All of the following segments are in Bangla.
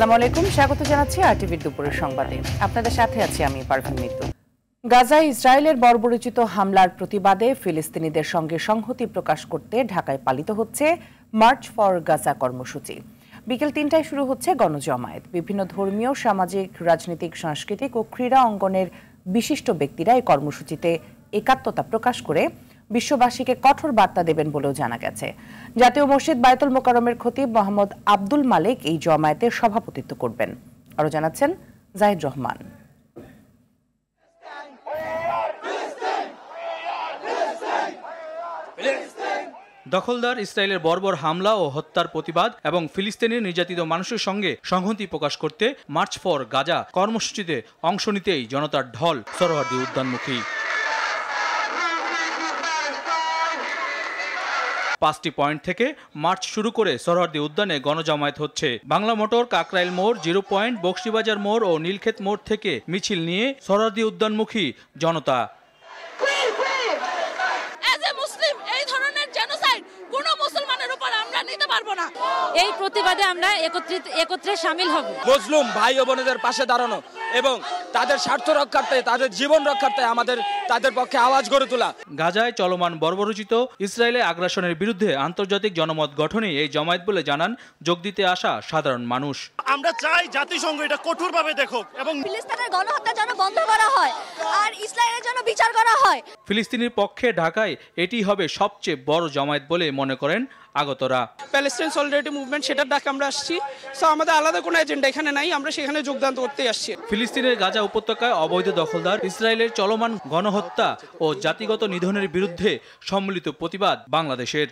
আসসালামু আলাইকুম, স্বাগত জানাচ্ছি আরটিভির দুপুরের সংবাদে। আপনাদের সাথে আছি আমি পারভিন মিত্র। গাজায় ইসরায়েলের বর্বরোচিত হামলার প্রতিবাদে ফিলিস্তিনিদের সঙ্গে সংহতি প্রকাশ করতে ঢাকায় পালিত হচ্ছে মার্চ ফর গাজা কর্মসূচি। বিকেল ৩টায় শুরু হচ্ছে গণজমায়েত। বিভিন্ন ধর্মীয়, সামাজিক, রাজনৈতিক, সাংস্কৃতিক ও ক্রীড়া অঙ্গনের বিশিষ্ট ব্যক্তিরা এই কর্মসূচিতে একাত্মতা প্রকাশ করে বিশ্ববাসীকে কঠোর বার্তা দেবেন বলেও জানা গেছে। জাতীয় মসজিদ বায়তুল মোকাররমের খতিব মোহাম্মদ আব্দুল মালিক এই জমায়েতের সভাপতিত্ব করবেন। আরও জানাচ্ছেন জাহিদ রহমান। দখলদার ইসরায়েলের বর্বর হামলা ও হত্যার প্রতিবাদ এবং ফিলিস্তিনের নির্যাতিত মানুষের সঙ্গে সংহতি প্রকাশ করতে মার্চ ফর গাজা কর্মসূচিতে অংশ নিতেই জনতার ঢল সোহরাওয়ার্দী উদ্যানমুখী। 5টি পয়েন্ট থেকে মার্চ শুরু করে সোহরাওয়ার্দী উদ্যানে গণজামায়াত হচ্ছে। বাংলা মোটর, কাকরাইল মোড়, 0 পয়েন্ট, বকশীবাজার মোড় ও নীলক্ষেত মোড় থেকে মিছিল নিয়ে সোহরাওয়ার্দী উদ্যানমুখী জনতা। এই প্রতিবাদে আমরা একত্রে শামিল হব। মুসলিম ভাই ও বোনদের পাশে দাঁড়ানো এবং তাদের স্বার্থ রক্ষার্থে, তাদের জীবন রক্ষার্থে আমাদের তাদের পক্ষে আওয়াজ গড়ে তোলা। গাজায় চলমান বর্বরোচিত ইসরায়েলের আগ্রাসনের বিরুদ্ধে আন্তর্জাতিক জনমত গঠনে এই জমায়েত বলে জানান যোগ দিতে আসা সাধারণ মানুষ। আমরা চাই জাতিসংঘ এটা কঠোরভাবে দেখুক এবং ফিলিস্তিনের গণহত্যা যেন বন্ধ করা হয় আর ইসরায়েলের জন্য বিচার করা হয়। ফিলিস্তিনের পক্ষে ঢাকায় এটি হবে সবচেয়ে বড় জমায়েত বলে মনে করেন আগতরা। প্যালেস্টাইন সলিডারিটি মুভমেন্ট, সেটার ডাকে আমরা আসছি। সো আমাদের আলাদা কোনো এজেন্ডা এখানে নাই, আমরা সেখানে যোগদান করতে আসছি। ফিলিস্তিনের গাজা উপত্যকায় অবৈধ দখলদার ইসরায়েলের চলমান গণহত্যা ও জাতিগত নিধনের বিরুদ্ধে সম্মিলিত প্রতিবাদ বাংলাদেশের।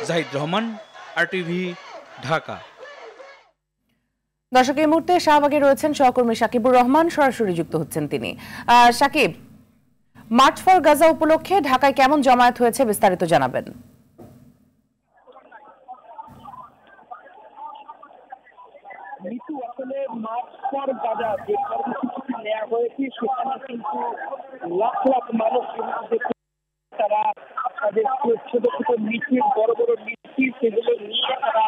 জাহিদ রহমান, আরটিভি, ঢাকা। দর্শক, এই মুহূর্তে শাহবাগে রয়েছেন সহকর্মী সাকিবুর রহমান, সরাসরি যুক্ত হচ্ছেন তিনি। সাকিব, মার্চ ফর গাজা উপলক্ষে ঢাকায় কেমন জমায়েত হয়েছে বিস্তারিত জানাবেন। আসলে মার্চ ফর গাজা যে কর্মসূচি নেওয়া হয়েছে সেখানে কিন্তু লাখ লাখ মানুষ তারা তাদের ছোট ছোট মিছিল, বড় বড় মিছিল, সেগুলো নিয়ে তারা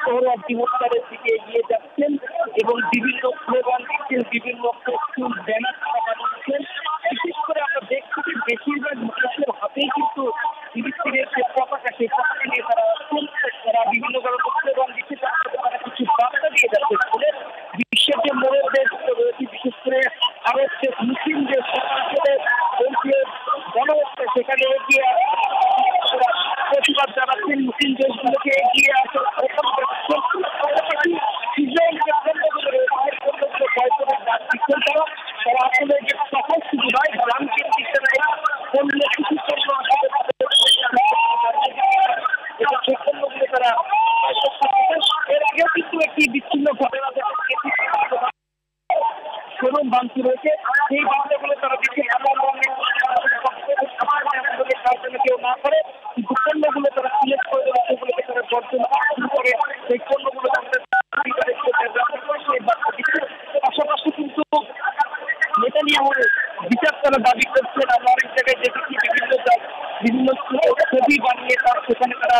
সোহরাওয়ার্দী উদ্যানের দিকে এগিয়ে যাচ্ছেন এবং বিভিন্ন স্লোগান দিচ্ছেন, বিভিন্ন পোস্টার, ব্যানার তারা বানাচ্ছেন। বিশেষ করে আমরা দেখছি যে বেশিরভাগ মানুষের হাতেই কিন্তু ফিলিস্তিনের যে পতাকা, সেই পতাকা নিয়ে তারা আসছেন। তারা বিভিন্ন ধরনের স্লোগান দিচ্ছে, তার সাথে তারা কিছু বার্তা দিয়ে যাচ্ছে। ফলে বিশ্বের যে মোড়ের দেশগুলো রয়েছে, বিশেষ করে আরব যে মুসলিম যে গণহত্যা, সেখানে এগিয়ে প্রতিবাদ জানাচ্ছেন মুসলিম দেশগুলোকে এগিয়ে আসা। তারা আসলে যে সফল শুধু নয়, গ্রামকের দিকটা নাই, অন্য কিছু তারা এর আগেও কিন্তু একটি বিচ্ছিন্ন ঘটনা শোরুম ভাঙচুর হয়েছে। সেই বার্তাগুলো তারা দেখে কেউ না করে কিন্তু পণ্যগুলো তারা সিলেক্ট করে দেওয়া, সেগুলোকে তারা বর্জন শুরু করে সেই পণ্যগুলো পাশাপাশি কিন্তু নেতানিয়াহুর বিচার তারা দাবি করছেন। আমরা অনেক জায়গায় দেখেছি বিভিন্ন ছবি বানিয়ে তার সেখানে তারা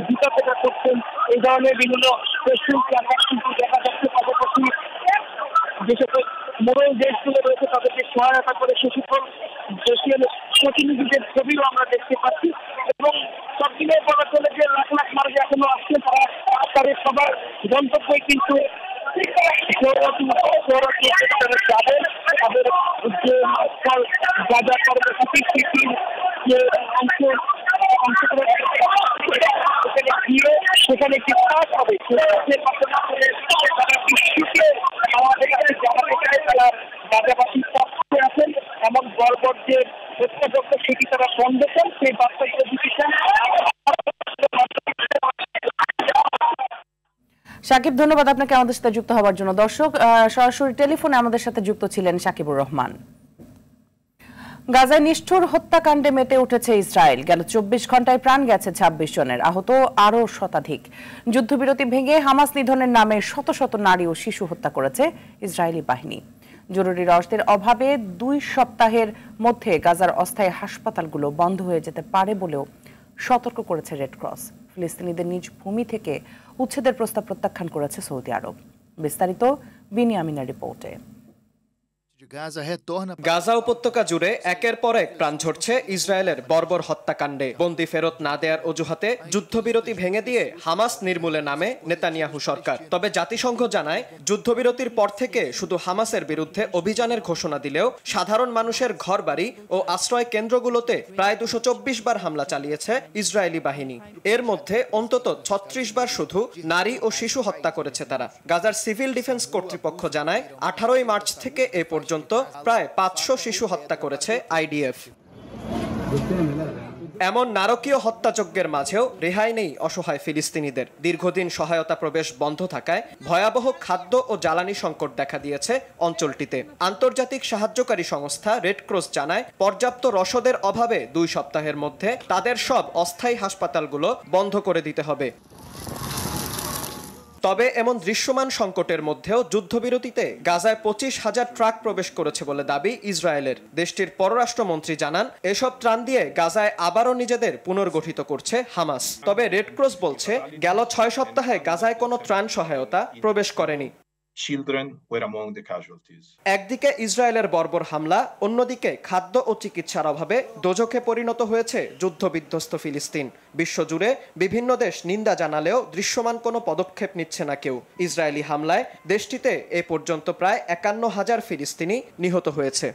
জুতা প্রকাশ করছেন। এই ধরনের বিভিন্ন কিন্তু দেখা যাচ্ছে। পাশাপাশি যে সকল মোড়ল দেশগুলো রয়েছে তাদেরকে সহায়তা করে সে সকল দেশীয় প্রতিনিধিদের ছবিও আমরা দেখতে পাচ্ছি এবং সব দিনে বলা চলে যে লাখ লাখ মানুষ এখনো আসছে। তারা তাদের সবার গন্তব্যই কিন্তু যাবেন। তাদের যে গাজা কর্মসূচির যে অংশগ্রহণ সেখানে একটি কাজ হবে। তারা বিশ্বকে তারা গাজাবাসীর পক্ষে আছেন এমন বর্বর যে হত্যাযজ্ঞ সেটি তারা বন্ধ করেন, সেই বার্তাগুলো দিচ্ছেন। সাকিব, ধন্যবাদ আপনাকে আমাদের সাথে যুক্ত হওয়ার জন্য। দর্শক, সরাসরি টেলিফোনে আমাদের সাথে যুক্ত ছিলেন সাকিবুর রহমান। গাজায় নিষ্ঠুর হত্যাকাণ্ডে মেতে উঠেছে ইসরায়েল। গেল 24 ঘন্টায় প্রাণ গেছে 26 জনের, আহত আরও শতাধিক। যুদ্ধবিরতি ভেঙে হামাস নিধনের নামে শত শত নারী ও শিশু হত্যা করেছে ইসরায়েলি বাহিনী। জরুরি রসদের অভাবে 2 সপ্তাহের মধ্যে গাজার অস্থায়ী হাসপাতালগুলো বন্ধ হয়ে যেতে পারে বলেও সতর্ক করেছে রেড ক্রস। ফিলিস্তিনিদের নিজ ভূমি থেকে উচ্ছেদের প্রস্তাব প্রত্যাখ্যান করেছে সৌদি আরব। বিস্তারিত বিনিয়ামিনের রিপোর্টে। গাজা উপত্যকা জুড়ে একের পর এক প্রাণ ঝরছে ইসরায়েলের বর্বর হত্যাকাণ্ডে। বন্দী ফেরত না দেওয়ার অজুহাতে যুদ্ধবিরতি ভেঙে দিয়ে হামাস নির্মূলে নামে নেতানিয়াহু সরকার। তবে জাতিসংঘ জানায় যুদ্ধবিরতির পর থেকে শুধু হামাসের বিরুদ্ধে অভিযানের ঘোষণা দিলেও সাধারণ মানুষের ঘরবাড়ি ও আশ্রয় কেন্দ্রগুলোতে প্রায় 224 বার হামলা চালিয়েছে ইসরায়েলি বাহিনী। এর মধ্যে অন্তত 36 বার শুধু নারী ও শিশু হত্যা করেছে তারা। গাজার সিভিল ডিফেন্স কর্তৃপক্ষ জানায় 18 মার্চ থেকে এ পর্যন্ত প্রায় 500 শিশু হত্যা করেছে আইডিএফ। এমন নারকীয় হত্যাযজ্ঞের মাঝেও রেহাই নেই অসহায় ফিলিস্তিনিদের। দীর্ঘদিন সহায়তা প্রবেশ বন্ধ থাকায় ভয়াবহ খাদ্য ও জ্বালানি সংকট দেখা দিয়েছে অঞ্চলটিতে। আন্তর্জাতিক সাহায্যকারী সংস্থা রেড ক্রস জানায় পর্যাপ্ত রসদের অভাবে 2 সপ্তাহের মধ্যে তাদের সব অস্থায়ী হাসপাতালগুলো বন্ধ করে দিতে হবে। তবে এমন দৃশ্যমান সংকটের মধ্যেও যুদ্ধবিরতিতে গাজায় 25,000 ট্রাক প্রবেশ করেছে বলে দাবি ইসরায়েলের। দেশটির পররাষ্ট্রমন্ত্রী জানান এসব ত্রাণ দিয়ে গাজায় আবারও নিজেদের পুনর্গঠিত করছে হামাস। তবে রেড ক্রস বলছে গেল 6 সপ্তাহে গাজায় কোনো ত্রাণ সহায়তা প্রবেশ করেনি। একদিকে ইসরায়েলের বর্বর হামলা, অন্যদিকে খাদ্য ও চিকিৎসার অভাবে দোজখে পরিণত হয়েছে যুদ্ধবিধ্বস্ত ফিলিস্তিন। বিশ্বজুড়ে বিভিন্ন দেশ নিন্দা জানালেও দৃশ্যমান কোনো পদক্ষেপ নিচ্ছে না কেউ। ইসরায়েলি হামলায় দেশটিতে এ পর্যন্ত প্রায় 51,000 ফিলিস্তিনি নিহত হয়েছে।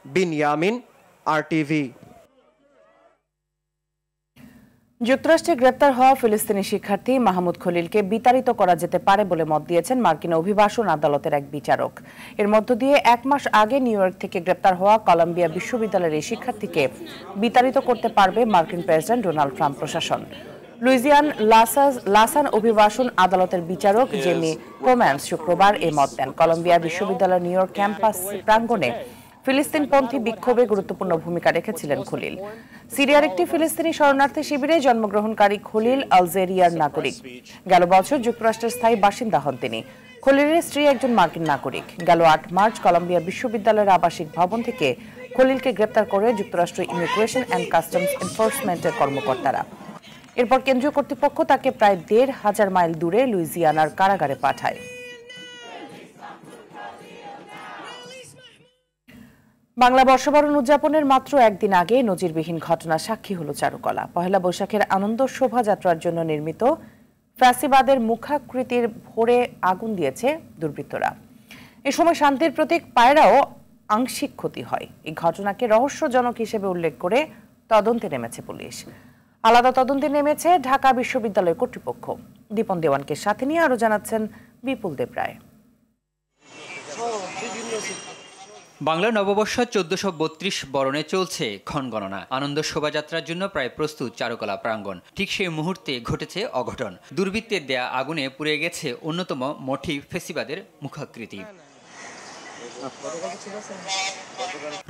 বিনিয়ামিন, RTV। যুক্তরাষ্ট্রে গ্রেপ্তার হওয়া ফিলিস্তিনি শিক্ষার্থী মাহমুদ খলিলকে বিতাড়িত করা যেতে পারে বলে মত দিয়েছেন মার্কিন অভিবাসন আদালতের এক বিচারক। এর মধ্য দিয়ে 1 মাস আগে নিউ ইয়র্ক থেকে গ্রেপ্তার হওয়া কলম্বিয়া বিশ্ববিদ্যালয়ের এই শিক্ষার্থীকে বিতাড়িত করতে পারবে মার্কিন প্রেসিডেন্ট ডোনাল্ড ট্রাম্প প্রশাসন। লুইজিয়ান লাসান অভিবাসন আদালতের বিচারক জেমি কোম্যান্স শুক্রবার এই মত দেন। কলম্বিয়া বিশ্ববিদ্যালয়ের নিউ ইয়র্ক ক্যাম্পাস প্রাঙ্গণে ফিলিস্তিনপন্থী বিক্ষোভে গুরুত্বপূর্ণ ভূমিকা রেখেছিলেন খলিল। সিরিয়ার একটি ফিলিস্তিনি শরণার্থী শিবিরে জন্মগ্রহণকারী খলিল আলজেরিয়ার নাগরিক। গেল বছর যুক্তরাষ্ট্রের স্থায়ী বাসিন্দা হন তিনি। খলিলের স্ত্রী একজন মার্কিন নাগরিক। গেল 8 মার্চ কলম্বিয়া বিশ্ববিদ্যালয়ের আবাসিক ভবন থেকে খলিলকে গ্রেপ্তার করে যুক্তরাষ্ট্র ইমিগ্রেশন অ্যান্ড কাস্টমস এনফোর্সমেন্টের কর্মকর্তারা। এরপর কেন্দ্রীয় কর্তৃপক্ষ তাকে প্রায় 1,500 মাইল দূরে লুইজিয়ানার কারাগারে পাঠায়। বাংলা বর্ষবরণ উদযাপনের মাত্র একদিন আগে নজিরবিহীন ঘটনা সাক্ষী হল চারুকলা। পহেলা বৈশাখের আনন্দ শোভাযাত্রার জন্য নির্মিত ফ্যাসিবাদের মুখাকৃতির ভরে আগুন দিয়েছে দুর্বৃত্তরা। এ সময় শান্তির প্রতীক পায়রাও আংশিক ক্ষতি হয়। এই ঘটনাকে রহস্যজনক হিসেবে উল্লেখ করে তদন্তে নেমেছে পুলিশ। আলাদা তদন্তে নেমেছে ঢাকা বিশ্ববিদ্যালয় কর্তৃপক্ষ। দীপন দেওয়ানকে সাথে নিয়ে আরো জানাচ্ছেন বিপুল দেব রায়। বাংলা নববর্ষ 1432 বরণে চলছে ক্ষণগণনা। আনন্দ শোভাযাত্রার জন্য প্রায় প্রস্তুত চারুকলা প্রাঙ্গণ। ঠিক সেই মুহূর্তে ঘটেছে অঘটন। দুর্বৃত্তের দেয়া আগুনে পুড়ে গেছে অন্যতম মোটিভ ফেসিবাদের মুখাকৃতি।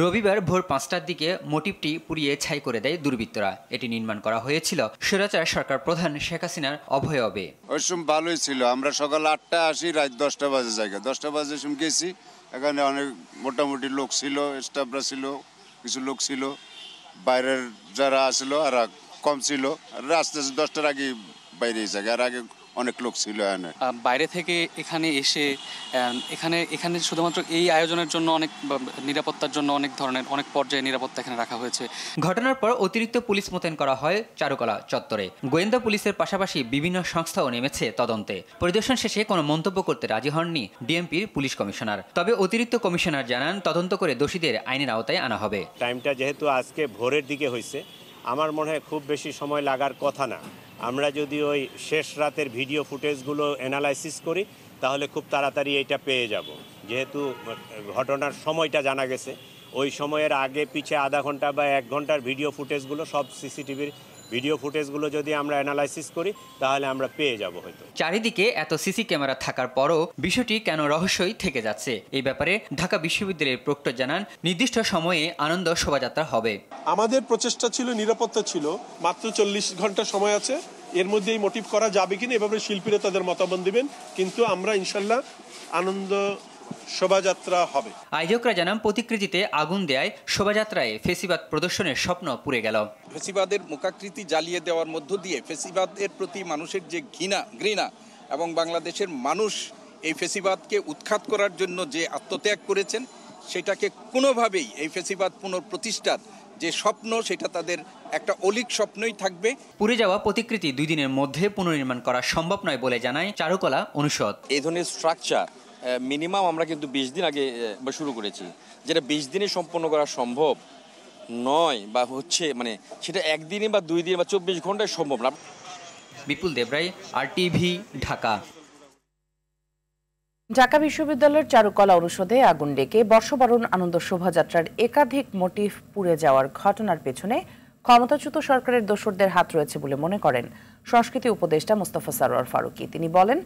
রবিবার ভোর 5টার দিকে মোটিভটি পুড়িয়ে ছাই করে দেয় দুর্বৃত্তরা। এটি নির্মাণ করা হয়েছিল স্বৈরাচার সরকার প্রধান শেখ হাসিনার অভয়বে। ওই সময় ভালোই ছিল। আমরা সকাল 8টা আসি, রাত 10টা বাজে জায়গা 10টা বাজে সময় গেছি। এখানে অনেক মোটামুটি লোক ছিল, স্টাফরা ছিল, কিছু লোক ছিল, বাইরের যারা আসলো আর কম ছিল। আর আস্তে আস্তে 10টার আগে বাইরে জায়গা, আর আগে অনেক লোক ছিল। বাইরে থেকে এখানে এসে এখানে শুধুমাত্র এই আয়োজনের জন্য অনেক নিরাপত্তার জন্য অনেক পর্যায়ে নিরাপত্তা এখানে রাখা হয়েছে। ঘটনার পর অতিরিক্ত পুলিশ মোতায়েন করা হয় চারুকলা চত্বরে। গোয়েন্দা পুলিশের পাশাপাশি বিভিন্ন সংস্থাও নেমেছে তদন্তে। পরিদর্শন শেষে কোনো মন্তব্য করতে রাজি হননি ডিএমপির পুলিশ কমিশনার। তবে অতিরিক্ত কমিশনার জানান তদন্ত করে দোষীদের আইনের আওতায় আনা হবে। টাইমটা যেহেতু আজকে ভোরের দিকে হয়েছে, আমার মনে হয় খুব বেশি সময় লাগার কথা না। আমরা যদি ওই শেষ রাতের ভিডিও ফুটেজগুলো অ্যানালাইসিস করি তাহলে খুব তাড়াতাড়ি এটা পেয়ে যাব। যেহেতু ঘটনার সময়টা জানা গেছে, ওই সময়ের আগে পিছে আধা ঘন্টা বা 1 ঘন্টার ভিডিও ফুটেজগুলো, সব সিসিটিভির ভিডিও ফুটেজগুলো যদি আমরা অ্যানালাইসিস করি তাহলে আমরা পেয়ে যাব হয়তো। চারিদিকে এত সিসি ক্যামেরা থাকার পরও বিষয়টি কেন রহস্যই থেকে যাচ্ছে, এই ব্যাপারে ঢাকা বিশ্ববিদ্যালয়ের প্রক্টর জানান নির্দিষ্ট সময়ে আনন্দ শোভাযাত্রা হবে। আমাদের প্রচেষ্টা ছিল, নিরাপত্তা ছিল, মাত্র 40 ঘন্টা সময় আছে, এর মধ্যেই মোটিভ করা যাবে কিনা এভাবে শিল্পীরা তাদের মতামত দিবেন। কিন্তু আমরা ইনশাল্লাহ আনন্দ শোভাযাত্রা হবে। আয়োজকরা জানান প্রতিকৃতিতে আগুন দেয় শোভাযাত্রায় ফেসিবাদ প্রদর্শনের স্বপ্ন পুড়ে গেল। ফেসিবাদের মুখাকৃতি জ্বালিয়ে দেওয়ার মধ্য দিয়ে ফেসিবাদের প্রতি মানুষের যে ঘৃণা এবং বাংলাদেশের মানুষ এই ফেসিবাদকে উৎখাত করার জন্য যে আত্মত্যাগ করেছেন সেটাকে কোনোভাবেই এই ফেসিবাদ পুনঃপ্রতিষ্ঠার যে স্বপ্ন সেটা তাদের একটা অলীক স্বপ্নই থাকবে। পুড়ে যাওয়া প্রতিকৃতি 2 দিনের মধ্যে পুনর্নির্মাণ করা সম্ভব নয় বলে জানায় চারুকলা অনুষদ। এই ধরনের স্ট্রাকচার মিনিমাম আমরা কিন্তু 20 দিন আগে শুরু করেছি, যেটা 20 দিনে সম্পন্ন করা সম্ভব নয় বা হচ্ছে মানে সেটা 1 দিনে বা 2 দিনে বা 24 ঘন্টায় সম্ভব না। বিপুল দেবরাই, RTV, ঢাকা। ঢাকা বিশ্ববিদ্যালয়ের চারুকলা অনুষদে আগুন ডেকে বর্ষবরণ আনন্দ শোভাযাত্রার একাধিক মোটিভ পুড়ে যাওয়ার ঘটনার পেছনে ক্ষমতাচ্যুত সরকারের দোসরদের হাত রয়েছে বলে মনে করেন সংস্কৃতি উপদেষ্টা মোস্তফা সরোয়ার ফারুকী। তিনি বলেন,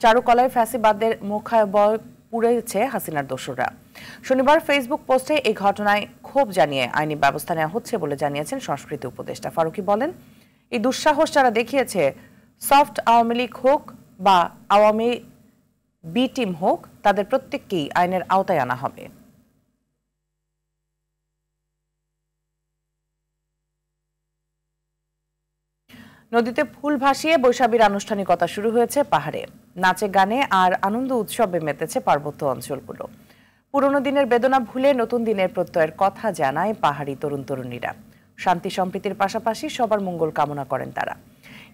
চারুকলায় ফ্যাসিবাদের মুখাবয় পুড়েছে হাসিনার দোসররা। শনিবার ফেসবুক পোস্টে এই ঘটনায় ক্ষোভ জানিয়ে আইনি ব্যবস্থা নেওয়া হচ্ছে বলে জানিয়েছেন সংস্কৃতি উপদেষ্টা। ফারুকী বলেন, এই দুঃসাহস যারা দেখিয়েছে, সফট আওয়ামী লীগ হোক বা আওয়ামী বি টিম হোক, তাদের প্রত্যেককেই আইনের আওতায় আনা হবে। নদীতে ফুল ভাসিয়ে বৈশাখীর আনুষ্ঠানিকতা শুরু হয়েছে পাহাড়ে। নাচে গানে আর আনন্দ উৎসবে মেতেছে পার্বত্য অঞ্চলগুলো। পুরনো দিনের বেদনা ভুলে নতুন দিনের প্রত্যয়ের কথা জানায় পাহাড়ি তরুণ তরুণীরা। শান্তি সম্প্রীতির পাশাপাশি সবার মঙ্গল কামনা করেন তারা।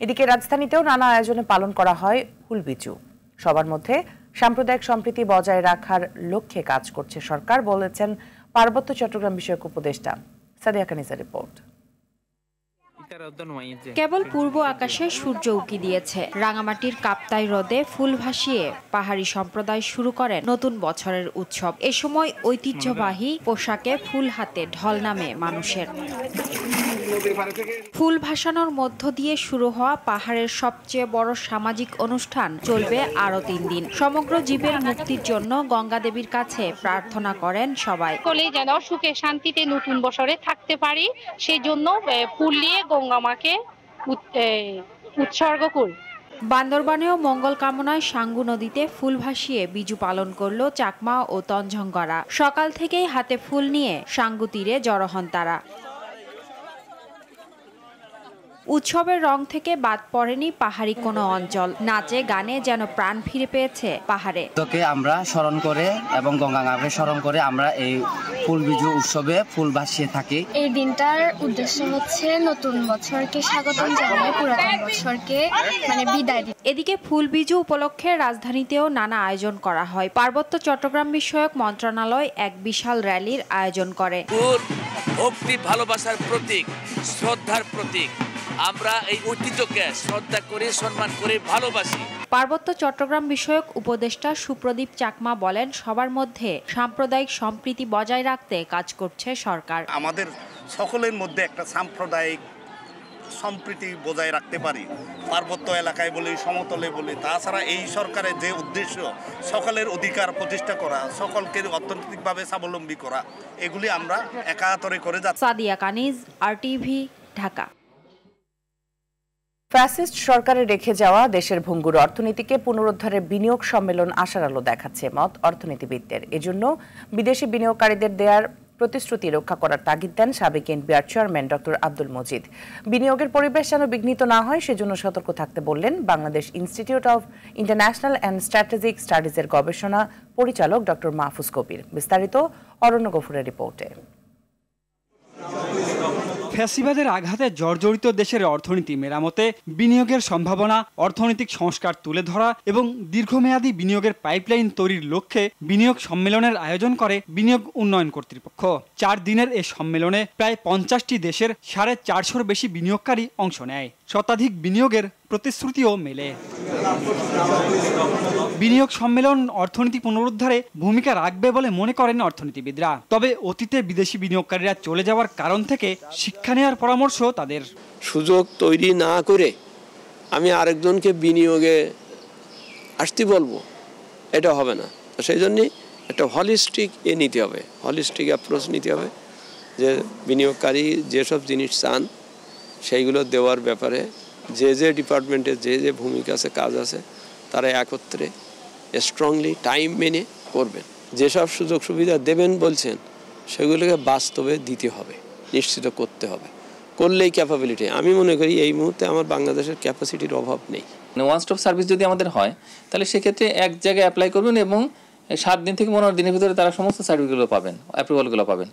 এদিকে রাজধানীতেও নানা আয়োজনে পালন করা হয় ফুলবিচু। সবার মধ্যে সাম্প্রদায়িক সম্প্রীতি বজায় রাখার লক্ষ্যে কাজ করছে সরকার, বলেছেন পার্বত্য চট্টগ্রাম বিষয়ক উপদেষ্টা। সাদিয়া কানিসার রিপোর্ট। কেবল পূর্ব আকাশে সূর্য উঁকি দিয়েছে, রাঙামাটির কাপ্তাই হ্রদে ফুল ভাসিয়ে পাহাড়ি সম্প্রদায় শুরু করেন নতুন বছরের উৎসব। এ সময় ঐতিহ্যবাহী পোশাকে ফুল হাতে ঢল নামে মানুষের। ফুল ভাসানোর মধ্য দিয়ে শুরু হওয়া পাহাড়ের সবচেয়ে বড় সামাজিক অনুষ্ঠান চলবে আরো 3 দিন। সমগ্র জীবের মুক্তির জন্য গঙ্গা দেবীর কাছে প্রার্থনা করেন সবাই। সকলে যেন সুখে শান্তিতে নতুন বছরে থাকতে পারি, সেই জন্য ফুল নিয়ে গঙ্গা মাকে উৎসর্গ করি। বান্দরবানেও মঙ্গল কামনায় সাঙ্গু নদীতে ফুল ভাসিয়ে বিজু পালন করলো চাকমা ও তঞ্জঙ্গরা। সকাল থেকেই হাতে ফুল নিয়ে সাঙ্গু তীরে জড়ো হন তারা। উৎসবের রং থেকে বাদ পড়েনি পাহাড়ি কোনো অঞ্চল। নাচে গানে যেন প্রাণ ফিরে পেয়েছে পাহাড়ে। তোকে আমরা স্মরণ করে এবং গঙ্গাকে স্মরণ করে আমরা এই ফুল বিজু উৎসবে ফুল ভাসিয়ে থাকি। এই দিনটার উদ্দেশ্য হচ্ছে নতুন বছরকে স্বাগতম জানিয়ে পুরাতন বছরকে বিদায় দিতে। এদিকে ফুল বিজু উপলক্ষে রাজধানীতেও নানা আয়োজন করা হয়। পার্বত্য চট্টগ্রাম বিষয়ক মন্ত্রণালয় এক বিশাল র্যালির আয়োজন করে। ভক্তি ভালোবাসার প্রতীক, শ্রদ্ধার প্রতীক। আমরা এই ঐতিহ্যকে শ্রদ্ধা করে, সম্মান করে, ভালোবাসি। পার্বত্য চট্টগ্রাম বিষয়ক উপদেষ্টা সুপ্রদীপ চাকমা বলেন, সবার মধ্যে সাম্প্রদায়িক সম্প্রীতি বজায় রাখতে কাজ করছে সরকার। আমাদের সকলের মধ্যে একটা সাম্প্রদায়িক সম্প্রীতি বজায় রাখতে পারি, পার্বত্য এলাকায় বলি, সমতলে বলি। তাছাড়া এই সরকারের যে উদ্দেশ্য সকলের অধিকার প্রতিষ্ঠা করা, সকলকে অর্থনৈতিকভাবে স্বাবলম্বী করা, এগুলি আমরা একাতরে করে যাচ্ছি। সাদিয়া কানিজ, RTV, ঢাকা। ফ্যাসিস্ট সরকারে রেখে যাওয়া দেশের ভঙ্গুর অর্থনীতিকে পুনরুদ্ধারের বিনিয়োগ সম্মেলন আশার আলো দেখাচ্ছে মত অর্থনীতিবিদদের। এজন্য বিদেশি বিনিয়োগকারীদের দেয়ার প্রতিশ্রুতি রক্ষা করার তাগিদ দেন সাবেক NBR chairman doctor Abdul Majid. বিনিয়োগের পরিবেশ যেন বিঘ্নিত না হয় সেজন্য সতর্ক থাকতে বললেন Bangladesh institute of international and strategic স্টাডিজের গবেষণা পরিচালক ডক্টর মাহফুজ কবির। বিস্তারিত অরণ্য গফুরের রিপোর্টে। ফ্যাসিবাদের আঘাতে জর্জরিত দেশের অর্থনীতি মেরামতে, বিনিয়োগের সম্ভাবনা, অর্থনৈতিক সংস্কার তুলে ধরা এবং দীর্ঘমেয়াদী বিনিয়োগের পাইপলাইন তৈরির লক্ষ্যে বিনিয়োগ সম্মেলনের আয়োজন করে বিনিয়োগ উন্নয়ন কর্তৃপক্ষ। 4 দিনের এই সম্মেলনে প্রায় 50টি দেশের 450-র বেশি বিনিয়োগকারী অংশ নেয়। শতাধিক বিনিয়োগের প্রতিশ্রুতিও মেলে। বিনিয়োগ সম্মেলন অর্থনীতি পুনরুদ্ধারে ভূমিকা রাখবে বলে মনে করেন অর্থনীতিবিদরা। তবে অতীতে বিদেশি বিনিয়োগকারীরা চলে যাওয়ার কারণ থেকে শিক্ষা নেওয়ার পরামর্শ তাদের। সুযোগ তৈরি না করে আমি আরেকজনকে বিনিয়োগে আসতে বলবো, এটা হবে না। সেই জন্যে একটা হলিস্টিক নিতে হবে, হলিস্টিক অ্যাপ্রোচ নিতে হবে, যে বিনিয়োগকারী যেসব জিনিস চান সেইগুলো দেওয়ার ব্যাপারে যে ডিপার্টমেন্টে যে ভূমিকা আছে, কাজ আছে, তারা একত্রে স্ট্রংলি টাইম মেনে করবেন, যেসব সুযোগ সুবিধা দেবেন বলছেন সেগুলোকে বাস্তবে দিতে হবে, নিশ্চিত করতে হবে, করলেই ক্যাপাবিলিটি। আমি মনে করি এই মুহূর্তে আমার বাংলাদেশের ক্যাপাসিটির অভাব নেই। ওয়ান স্টপ সার্ভিস যদি আমাদের হয় তাহলে সেক্ষেত্রে এক জায়গায় অ্যাপ্লাই করবেন এবং 7 দিন থেকে 15 দিনের ভিতরে তারা সমস্ত সার্টিফিকেটগুলো পাবেন, অ্যাপ্রুভালগুলো পাবেন।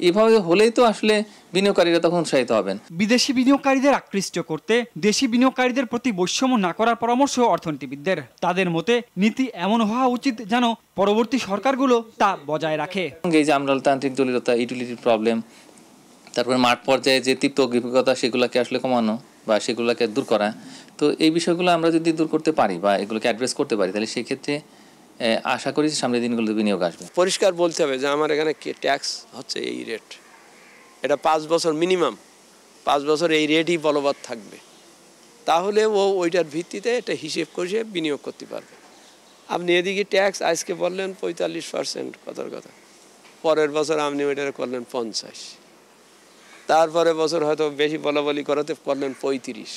এভাবে হলেই তো আসলে বিনিয়োগকারীরা তখন উৎসাহিত হবেন। বিদেশি বিনিয়োগকারীদের আকৃষ্ট করতে দেশি বিনিয়োগকারীদের প্রতি বৈষম্য না করার পরামর্শ অর্থনীতিবিদদের। তাদের মতে নীতি এমন হওয়া উচিত যেন পরবর্তী সরকারগুলো তা বজায় রাখে। এই যে আমলাতান্ত্রিক জটিলতা, ইউটিলিটির প্রবলেম, তারপরে মাঠ পর্যায়ে যে তীব্র অভিজ্ঞতা সেগুলোকে আসলে কমানো বা সেগুলোকে দূর করা, তো এই বিষয়গুলো আমরা যদি দূর করতে পারি বা এগুলোকে অ্যাড্রেস করতে পারি তাহলে সেক্ষেত্রে আশা করি সামনের দিনগুলোতে বিনিয়োগ আসবে। পরিষ্কার বলতে হবে যে আমার এখানে ট্যাক্স হচ্ছে এই রেট, এটা 5 বছর মিনিমাম, 5 বছর এই রেটই বলবৎ থাকবে, তাহলে ও ওইটার ভিত্তিতে এটা হিসেব করে বিনিয়োগ করতে পারবে। আপনি এদিকে ট্যাক্স আজকে বললেন 45% কথার কথা, পরের বছর আপনি ওইটা করলেন 50, তারপরে বছর হয়তো বেশি বলাবলি করাতে করলেন 35,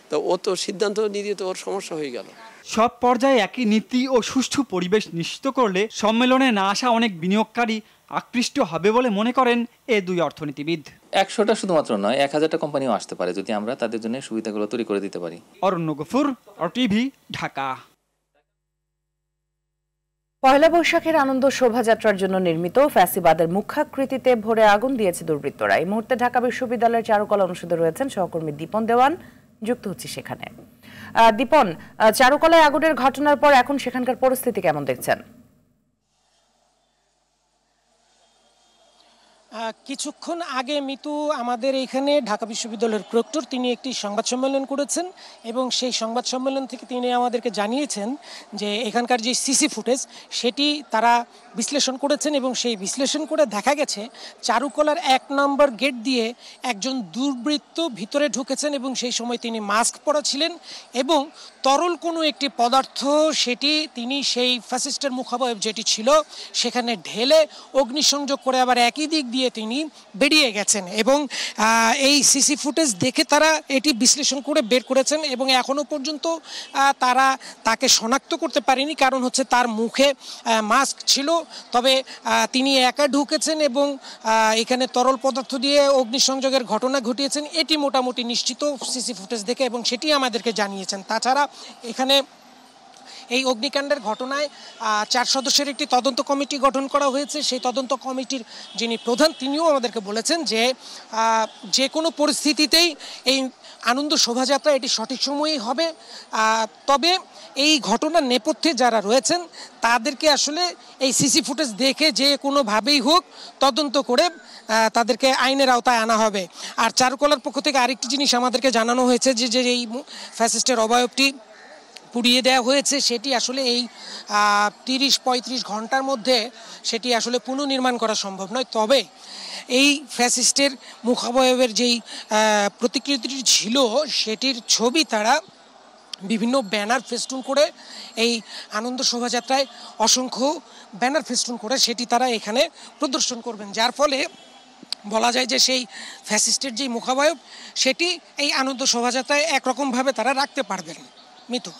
তো ও তো সিদ্ধান্ত নিতে তো ওর সমস্যা হয়ে গেল। সব পর্যায়ে একই নীতি ও সুষ্ঠু পরিবেশ নিশ্চিত করলে সম্মেলনে না আসা অনেক বিনিয়োগকারী আকৃষ্ট হবে বলে মনে করেন এই দুই অর্থনীতিবিদ। 100টা শুধুমাত্র নয়, 1000টা কোম্পানিও আসতে পারে যদি আমরা তাদের জন্য সুবিধাগুলো তৈরি করে দিতে পারি। অরণ্য গফুর, RTV, ঢাকা। পয়লা বৈশাখের আনন্দ শোভাযাত্রার জন্য নির্মিত ফ্যাসিবাদের মুখাকৃতিতে ভরে আগুন দিয়েছে দুর্বৃত্তরা। এই মুহূর্তে ঢাকা বিশ্ববিদ্যালয়ের চারুকলা অনুষদে রয়েছেন সহকর্মী দীপন দেওয়ান, যুক্ত হচ্ছে সেখানে। দীপন, চারুকলায় আগুনের ঘটনার পর এখন সেখানকার পরিস্থিতি কেমন দেখছেন? কিছুক্ষণ আগে মিতু আমাদের এখানে ঢাকা বিশ্ববিদ্যালয়ের প্রক্টর তিনি একটি সংবাদ সম্মেলন করেছেন এবং সেই সংবাদ সম্মেলন থেকে তিনি আমাদেরকে জানিয়েছেন যে এখানকার যে সিসি ফুটেজ সেটি তারা বিশ্লেষণ করেছেন এবং সেই বিশ্লেষণ করে দেখা গেছে চারুকলার 1 নম্বর গেট দিয়ে একজন দুর্বৃত্ত ভিতরে ঢুকেছেন এবং সেই সময় তিনি মাস্ক পরা ছিলেন এবং তরল কোনো একটি পদার্থ সেটি তিনি সেই ফ্যাসিস্টের মুখাবয়ব যেটি ছিল সেখানে ঢেলে অগ্নিসংযোগ করে আবার একই দিক দিয়ে তিনি বেরিয়ে গেছেন এবং এই সিসি ফুটেজ দেখে তারা এটি বিশ্লেষণ করে বের করেছেন এবং এখনো পর্যন্ত তারা তাকে শনাক্ত করতে পারেনি, কারণ হচ্ছে তার মুখে মাস্ক ছিল, তবে তিনি একা ঢুকেছেন এবং এখানে তরল পদার্থ দিয়ে অগ্নিসংযোগের ঘটনা ঘটিয়েছেন এটি মোটামুটি নিশ্চিত সিসি ফুটেজ দেখে এবং সেটি আমাদেরকে জানিয়েছেন। তাছাড়া এখানে এই অগ্নিকাণ্ডের ঘটনায় 4 সদস্যের একটি তদন্ত কমিটি গঠন করা হয়েছে। সেই তদন্ত কমিটির যিনি প্রধান তিনিও আমাদেরকে বলেছেন যে কোনো পরিস্থিতিতেই এই আনন্দ শোভাযাত্রা এটি সঠিক সময়েই হবে, তবে এই ঘটনার নেপথ্যে যারা রয়েছেন তাদেরকে আসলে এই সিসি ফুটেজ দেখে যে কোনোভাবেই হোক তদন্ত করে তাদেরকে আইনের আওতায় আনা হবে। আর চারুকলার পক্ষ থেকে আরেকটি জিনিস আমাদেরকে জানানো হয়েছে যে এই ফ্যাসিস্টের অবয়বটি পুড়িয়ে দেওয়া হয়েছে সেটি আসলে এই 30-35 ঘন্টার মধ্যে সেটি আসলে পুনর্নির্মাণ করা সম্ভব নয়, তবে এই ফ্যাসিস্টের মুখাবয়বের যেই প্রতিকৃতিটি ছিল সেটির ছবি তারা বিভিন্ন ব্যানার ফেস্টুন করে এই আনন্দ শোভাযাত্রায় অসংখ্য ব্যানার ফেস্টুন করে সেটি তারা এখানে প্রদর্শন করবেন, যার ফলে বলা যায় যে সেই ফ্যাসিস্টের যেই মুখাবয়ব সেটি এই আনন্দ শোভাযাত্রায় একরকমভাবে তারা রাখতে পারবেন। মিতু,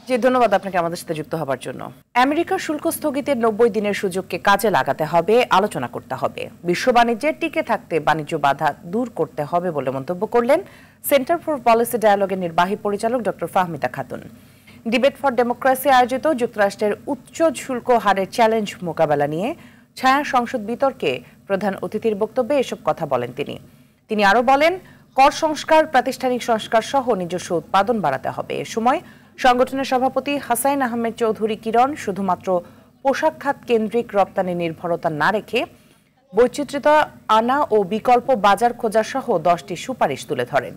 জি, ধন্যবাদ আপনাকে আমাদের সাথে যুক্ত হবার জন্য। আমেরিকার শুল্ক স্থগিতের 90 দিনের সুযোগকে কাজে লাগাতে হবে, আলোচনা করতে হবে, বিশ্ব বাণিজ্যে টিকে থাকতে বাণিজ্য বাধা দূর করতে হবে বলে মন্তব্য করলেন সেন্টার ফর পলিসি ডায়ালগের নির্বাহী পরিচালক doctor Fahmida Khatun. Debate for democracy আয়োজিত যুক্তরাষ্ট্রের উচ্চ শুল্ক হারের চ্যালেঞ্জ মোকাবেলা নিয়ে ছায়া সংসদ বিতর্কে প্রধান অতিথির বক্তব্যে এসব কথা বলেন তিনি আরও বলেন, কর সংস্কার, প্রাতিষ্ঠানিক সংস্কার সহ নিজস্ব উৎপাদন বাড়াতে হবে। এ সময় সংগঠনের সভাপতি হাসাইন আহমেদ চৌধুরী কিরণ শুধুমাত্র পোশাক খাত কেন্দ্রিক রপ্তানি নির্ভরতা না রেখে বৈচিত্র্যতা আনা ও বিকল্প বাজার খোঁজা সহ 10টি সুপারিশ তুলে ধরেন।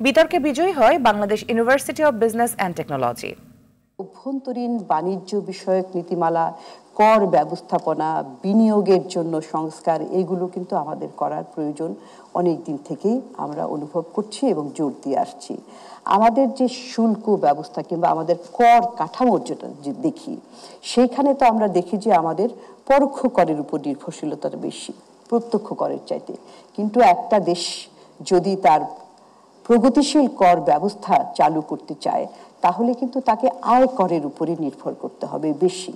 বিতর্কে বিজয়ী হয় Bangladesh university of business and technology. অভ্যন্তরীণ বাণিজ্য বিষয়ক নীতিমালা, কর ব্যবস্থাপনা, বিনিয়োগের জন্য সংস্কার, এগুলো কিন্তু আমাদের করার প্রয়োজন অনেক দিন থেকেই আমরা অনুভব করছি এবং জোর দিয়ে আসছি। আমাদের যে শুল্ক ব্যবস্থা কিংবা আমাদের কর কাঠামোর যেটা দেখি, সেইখানে তো আমরা দেখি যে আমাদের পরোক্ষ করের উপর নির্ভরশীলতাটা বেশি প্রত্যক্ষ করের চাইতে। কিন্তু একটা দেশ যদি তার প্রগতিশীল কর ব্যবস্থা চালু করতে চায় তাহলে কিন্তু তাকে আয় করের উপরে নির্ভর করতে হবে বেশি।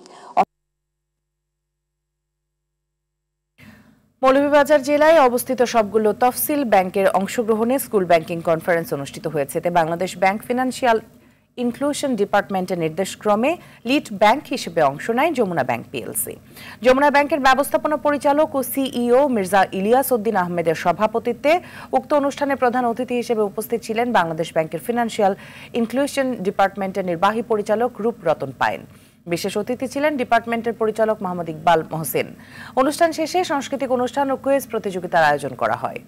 মৌলভীবাজার জেলায় অবস্থিত সবগুলো তফসিল ব্যাংকের অংশগ্রহণে স্কুল ব্যাংকিং কনফারেন্স অনুষ্ঠিত হয়েছে। এতে বাংলাদেশ ব্যাংক ফিনান্সিয়াল ইনক্লুশন ডিপার্টমেন্টের নির্দেশক্রমে লিড ব্যাংক হিসেবে অংশ নেয় যমুনা ব্যাংক পিএলসি। যমুনা ব্যাংকের ব্যবস্থাপনা পরিচালক ও সিইও মির্জা ইলিয়াস উদ্দিন আহমেদের সভাপতিত্বে উক্ত অনুষ্ঠানে প্রধান অতিথি হিসেবে উপস্থিত ছিলেন বাংলাদেশ ব্যাংকের ফিনান্সিয়াল ইনক্লুশন ডিপার্টমেন্টের নির্বাহী পরিচালক রূপরতন পায়েন। বিশেষ অতিথি ছিলেন ডিপার্টমেন্টের পরিচালক মোহাম্মদ ইকবাল মহসিন। অনুষ্ঠান শেষে সাংস্কৃতিক অনুষ্ঠান ও কুইজ প্রতিযোগিতার আয়োজন করা হয়।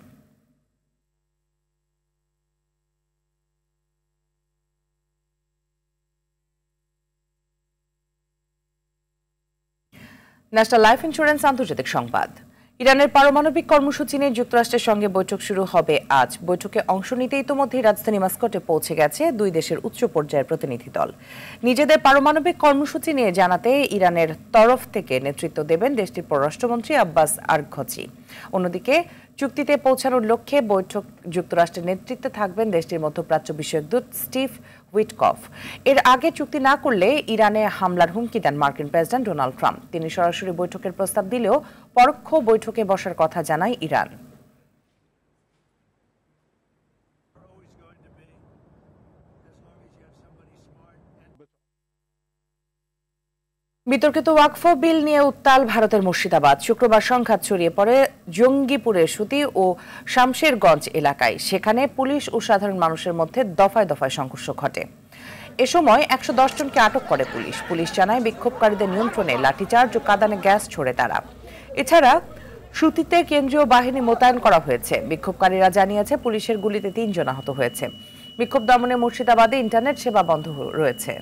ন্যাশনাল লাইফ ইন্স্যুরেন্স আন্তর্জাতিক সংবাদ। ইরানের পারমাণবিক কর্মসূচি নিয়ে যুক্তরাষ্ট্রের সঙ্গে বৈঠক শুরু হবে আজ। বৈঠকে অংশ নিতে ইতোমধ্যে রাজধানী মাস্কটে পৌঁছে গেছে দুই দেশের উচ্চ পর্যায়ের প্রতিনিধি দল। নিজেদের পারমাণবিক কর্মসূচি নিয়ে জানাতে ইরানের তরফ থেকে নেতৃত্ব দেবেন দেশটির পররাষ্ট্রমন্ত্রী আব্বাস আরঘচি। অন্যদিকে চুক্তিতে পৌঁছানোর লক্ষ্যে বৈঠক যুক্তরাষ্ট্রের নেতৃত্বে থাকবেন দেশটির মধ্যপ্রাচ্য বিষয়ক দূত স্টিভ উইটকফ। এর আগে চুক্তি না করলে ইরানে হামলার হুমকি দেন মার্কিন প্রেসিডেন্ট ডোনাল্ড ট্রাম্প। তিনি সরাসরি বৈঠকের প্রস্তাব দিলেও পরোক্ষ বৈঠকে বসার কথা জানায় ইরান। বিতর্কিত ওয়াকফ বিল নিয়ে উত্তাল ভারতের মুর্শিদাবাদ। শুক্রবার সংঘাত ছড়িয়ে পড়ে জঙ্গিপুরের সুতি ও শামশেরগঞ্জ এলাকায়। সেখানে পুলিশ ও সাধারণ মানুষের মধ্যে দফায় দফায় সংঘর্ষ ঘটে। এ সময় ১১০ জনকে আটক করে পুলিশ। পুলিশ জানায় বিক্ষোভকারীদের নিয়ন্ত্রণে লাঠিচার্জ ও কাঁদানে গ্যাস ছোড়ে তারা। এছাড়া সুতিতে কেন্দ্রীয় বাহিনী মোতায়েন করা হয়েছে। বিক্ষোভকারীরা জানিয়েছে পুলিশের গুলিতে ৩ জন আহত হয়েছে। বিক্ষোভ দমনে মুর্শিদাবাদে ইন্টারনেট সেবা বন্ধ রয়েছে।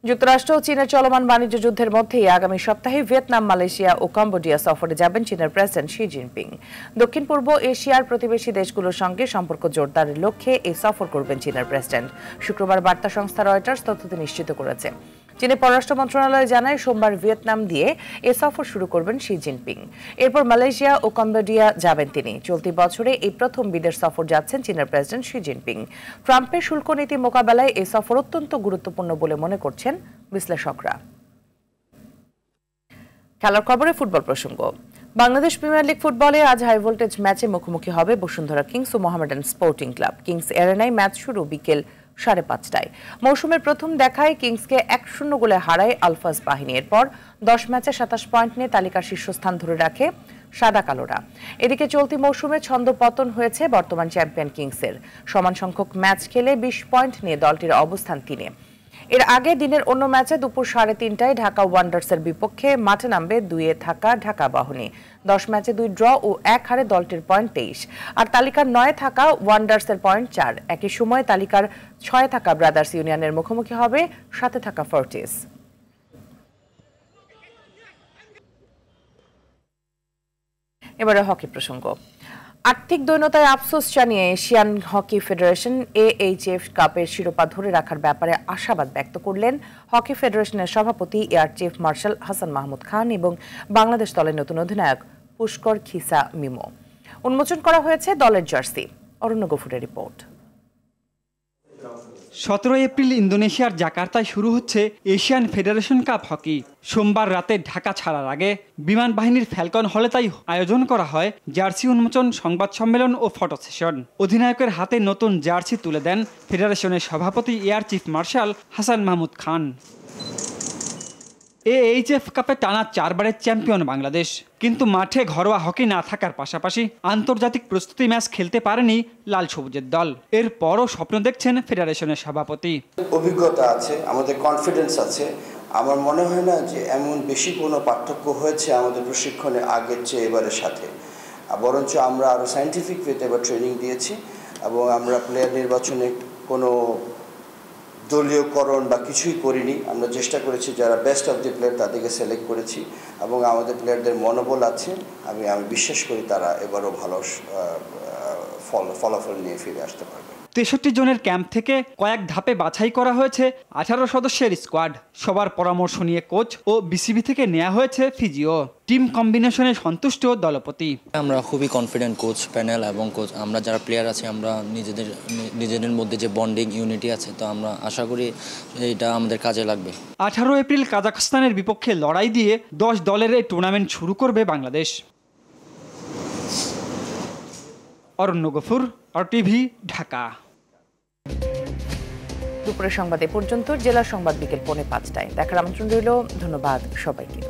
যুক্তরাষ্ট্র ও চীনের চলমান বাণিজ্য যুদ্ধের মধ্যেই আগামী সপ্তাহে ভিয়েতনাম, মালয়েশিয়া ও কম্বোডিয়া সফরে যাবেন চীনের প্রেসিডেন্ট শি জিনপিং। দক্ষিণ পূর্ব এশিয়ার প্রতিবেশী দেশগুলোর সঙ্গে সম্পর্ক জোরদারের লক্ষ্যে এই সফর করবেন চীনের প্রেসিডেন্ট। শুক্রবার বার্তা সংস্থা রয়টার্স তথ্যটি নিশ্চিত করেছে। চীনের পররাষ্ট্র মন্ত্রণালয় জানায় সোমবার ভিয়েতনাম দিয়ে এ সফর শুরু করবেন শি জিনপিং। এরপর মালয়েশিয়া ও কম্বোডিয়া যাবেন তিনি। চলতি বছরে এই প্রথম বিদেশ সফর যাচ্ছেন চীনের প্রেসিডেন্ট শি জিনপিং। ট্রাম্পের শুল্ক নীতি মোকাবেলায় এই সফর অত্যন্ত গুরুত্বপূর্ণ বলে মনে করছেন বিশ্লেষকরা। খেলার খবরে ফুটবল প্রসঙ্গ। বাংলাদেশ প্রিমিয়ার লিগ ফুটবলে আজ হাই ভোল্টেজ ম্যাচে মুখোমুখি হবে বসুন্ধরা কিংস ও মোহামেডান স্পোর্টিং ক্লাব। কিংস এরেনায় ম্যাচ শুরু বিকেল 5:30টায়। মৌসুমের প্রথম দেখায় কিংসকে 1-0 গোলে হারায় আলফাজ বাহিনী। এরপর 10 ম্যাচে 27 পয়েন্ট নিয়ে তালিকার শীর্ষস্থান ধরে রাখে সাদা কালোরা। এদিকে চলতি মৌসুমে ছন্দপতন হয়েছে বর্তমান চ্যাম্পিয়ন কিংসের। সমান সংখ্যক ম্যাচ খেলে 20 পয়েন্ট নিয়ে দলটির অবস্থান 3-এ। এর আগে দিনের অন্য ম্যাচে দুপুর 3:30টায় ঢাকা ওয়ান্ডার্সের বিপক্ষে মাঠে নামবে 2-এ থাকা ঢাকা বাহিনী। 10 ম্যাচে 2 ড্র ও 1 হারে দলটির পয়েন্ট 23। আর তালিকার 9-এ থাকা ওয়ান্ডার্সের পয়েন্ট 4। একই সময় তালিকার 6-এ থাকা ব্রাদার্স ইউনিয়নের মুখোমুখি হবে 7-এ থাকা ফোর্টিস। এবারে হকি প্রসঙ্গ। আর্থিক দৈন্যতায় আফসোস জানিয়ে এশিয়ান হকি ফেডারেশন AHF কাপের শিরোপা ধরে রাখার ব্যাপারে আশাবাদ ব্যক্ত করলেন হকি ফেডারেশনের সভাপতি air chief marshal Hasan Mahmud Khan এবং বাংলাদেশ দলের নতুন অধিনায়ক পুষ্কর খিসা মিমো। উন্মোচন করা হয়েছে দলের জার্সি। অরণ্য গফুরের রিপোর্ট। 17 এপ্রিল ইন্দোনেশিয়ার জাকার্তায় শুরু হচ্ছে এশিয়ান ফেডারেশন কাপ হকি। সোমবার রাতে ঢাকা ছাড়ার আগে বিমান বাহিনীর ফ্যালকন হলে তাই আয়োজন করা হয় জার্সি উন্মোচন, সংবাদ সম্মেলন ও ফটো সেশন। অধিনায়কের হাতে নতুন জার্সি তুলে দেন ফেডারেশনের সভাপতি air chief marshal Hasan Mahmud Khan. AHF কাপে টানা 4 বারের চ্যাম্পিয়ন বাংলাদেশ, কিন্তু মাঠে ঘরোয়া হকি না থাকার পাশাপাশি আন্তর্জাতিক প্রস্তুতি ম্যাচ খেলতে পারেনি লাল সবুজের দল। এরপরও স্বপ্ন দেখছেন ফেডারেশনের সভাপতি। অভিজ্ঞতা আছে, আমাদের কনফিডেন্স আছে। আমার মনে হয় না যে এমন বেশি কোনো পার্থক্য হয়েছে আমাদের প্রশিক্ষণে আগের চেয়ে এবারের সাথে। বরঞ্চ আমরা আরও সায়েন্টিফিক ওয়েতে এবার ট্রেনিং দিয়েছি এবং আমরা প্লেয়ার নির্বাচনে কোনো দলীয়করণ বা কিছুই করিনি। আমরা চেষ্টা করেছি যারা বেস্ট অফ দি প্লেয়ার তাদেরকে সিলেক্ট করেছি এবং আমাদের প্লেয়ারদের মনোবল আছে। আমি বিশ্বাস করি তারা এবারও ভালো ফলাফল নিয়ে ফিরে আসতে পারবে। 63 জনের ক্যাম্প থেকে কয়েক ধাপে বাছাই করা হয়েছে 18 সদস্যের স্কোয়াড। সবার পরামর্শ নিয়ে কোচ ও বিসিবি থেকে নেওয়া হয়েছে ফিজিও। টিম কম্বিনেশনে সন্তুষ্ট দলপতি। আমরা খুবই কনফিডেন্ট কোচ প্যানেল এবং কোচ আমরা যারা প্লেয়ার আছি আমরা নিজেদের মধ্যে যে বন্ডিং ইউনিটি আছে, তো আমরা আশা করি এটা আমাদের কাজে লাগবে। 18 এপ্রিল কাজাখস্তানের বিপক্ষে লড়াই দিয়ে 10 দলের এই টুর্নামেন্ট শুরু করবে বাংলাদেশ। অরণ্য গফুর, RTV, ঢাকা। দুপুরের সংবাদ এ পর্যন্ত। জেলার সংবাদ বিকেল 4:45টায় দেখার আমন্ত্রণ রইল। ধন্যবাদ সবাইকে।